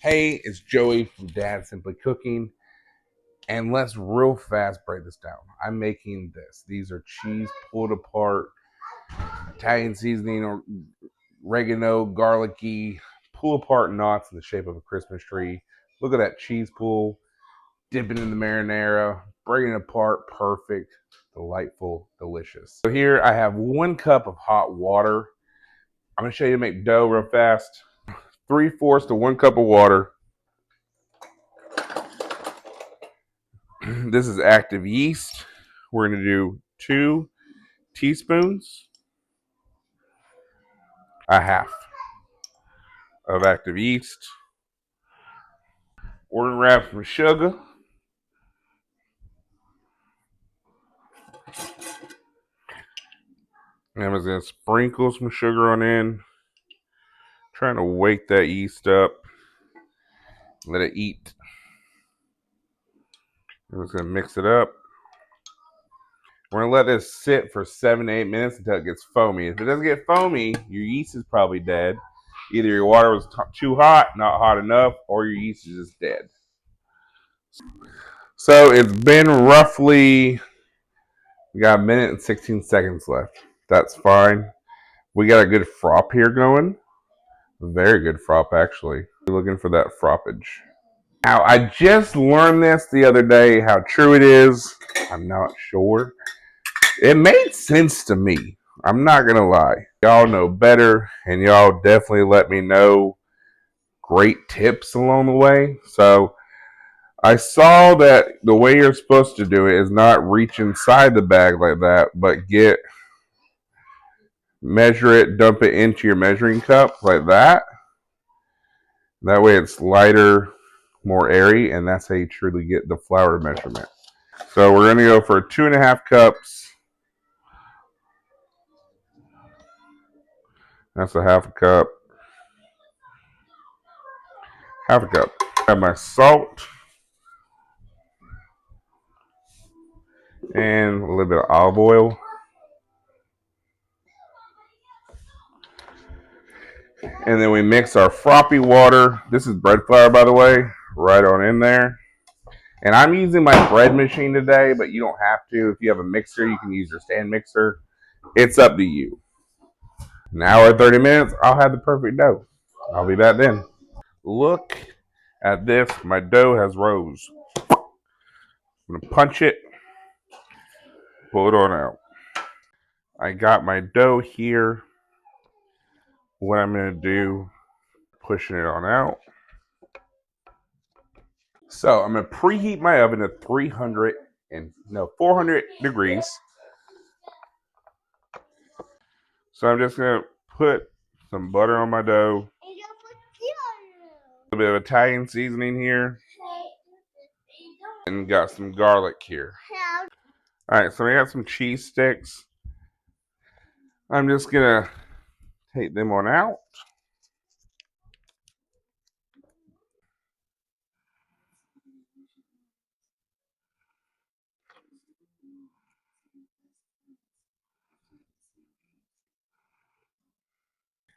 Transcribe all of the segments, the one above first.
Hey, it's Joey from Dad Simply Cooking, and let's real fast break this down. I'm making this. These are cheese pulled apart, Italian seasoning, or oregano, garlicky, pull apart knots in the shape of a Christmas tree. Look at that cheese pull, dipping in the marinara, breaking it apart, perfect, delightful, delicious. So here I have 1 cup of hot water. I'm gonna show you to make dough real fast. 3/4 to 1 cup of water. This is active yeast. We're going to do 2 teaspoons, a half of active yeast. We're going to wrap some sugar. And I'm just going to sprinkle some sugar on in. Trying to wake that yeast up. Let it eat. I'm just going to mix it up. We're going to let this sit for 7 to 8 minutes until it gets foamy. If it doesn't get foamy, your yeast is probably dead. Either your water was too hot, not hot enough, or your yeast is just dead. So it's been roughly, we got 1 minute and 16 seconds left. That's fine. We got a good frop here going. Very good frop, actually. We're looking for that froppage. Now, I just learned this the other day. How true it is, I'm not sure. It made sense to me. I'm not going to lie. Y'all know better, and y'all definitely let me know great tips along the way. So I saw that the way you're supposed to do it is not reach inside the bag like that, but measure it, dump it into your measuring cup like that. That way it's lighter, more airy, and that's how you truly get the flour measurement. So we're going to go for 2.5 cups. That's a half a cup. Half a cup. I have my salt and a little bit of olive oil. And then we mix our froppy water. This is bread flour, by the way, right on in there. And I'm using my bread machine today, but you don't have to. If you have a mixer, you can use your stand mixer. It's up to you. An hour and 30 minutes, I'll have the perfect dough. I'll be back then. Look at this. My dough has rose. I'm going to punch it, pull it on out. I got my dough here. What I'm going to do, pushing it on out. So I'm going to preheat my oven to 400 degrees. So I'm just going to put some butter on my dough. A bit of Italian seasoning here. And got some garlic here. Alright, so we got some cheese sticks. I'm just going to take them on out.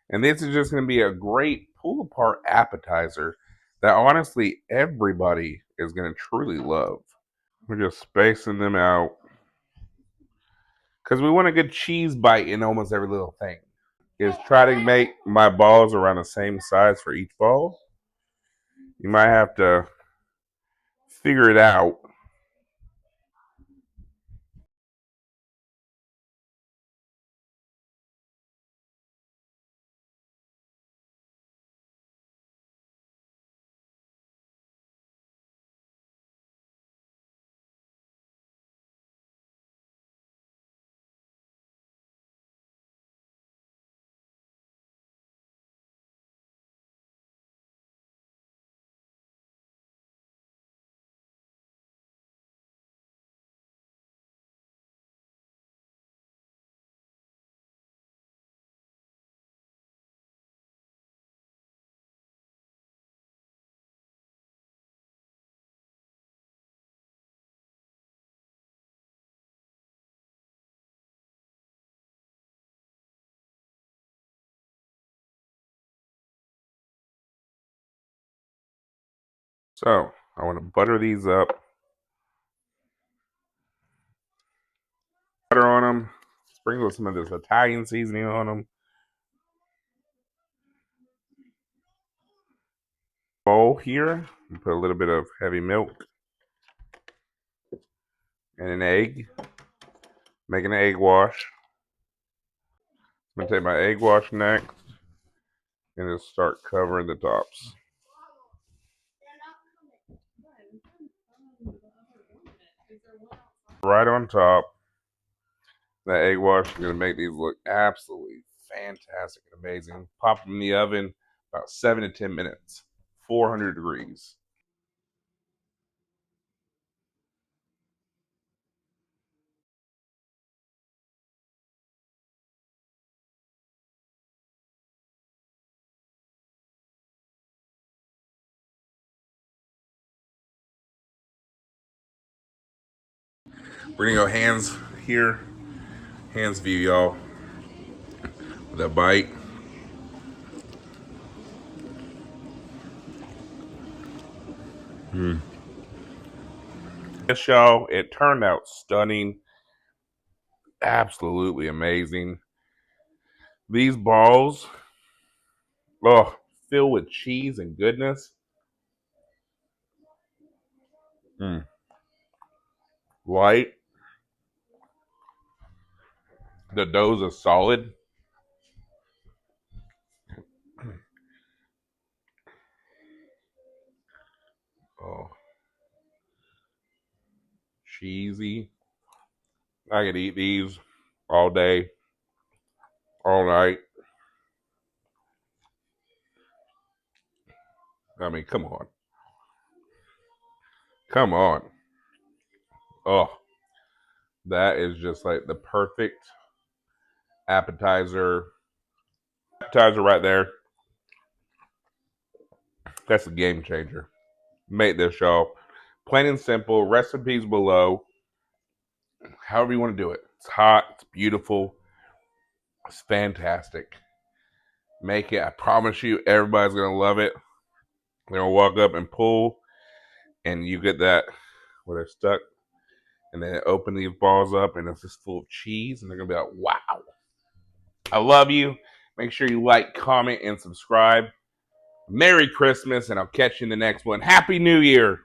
And this is just going to be a great pull apart appetizer that honestly everybody is going to truly love. We're just spacing them out because we want a good cheese bite in almost every little thing. Is try to make my balls around the same size for each ball. You might have to figure it out. So I want to butter these up. Butter on them. Sprinkle some of this Italian seasoning on them. Bowl here. Put a little bit of heavy milk and an egg. Make an egg wash. I'm gonna take my egg wash next and just start covering the tops. Right on top. That egg wash is gonna make these look absolutely fantastic and amazing. Pop them in the oven about 7 to 10 minutes, 400 degrees. We're gonna go hands here, hands view, y'all. With that bite. Yes, y'all, it turned out stunning, absolutely amazing. These balls, oh, filled with cheese and goodness. Light. The doughs are solid. Oh, cheesy. I could eat these all day, all night. I mean, come on. Come on. Oh, that is just like the perfect appetizer. Appetizer right there. That's a game changer. Make this, y'all. Plain and simple. Recipes below. However you want to do it. It's hot. It's beautiful. It's fantastic. Make it. I promise you, everybody's going to love it. They're going to walk up and pull, and you get that where they're stuck. And then open these balls up, and it's just full of cheese, and they're going to be like, wow. I love you. Make sure you like, comment, and subscribe. Merry Christmas, and I'll catch you in the next one. Happy New Year.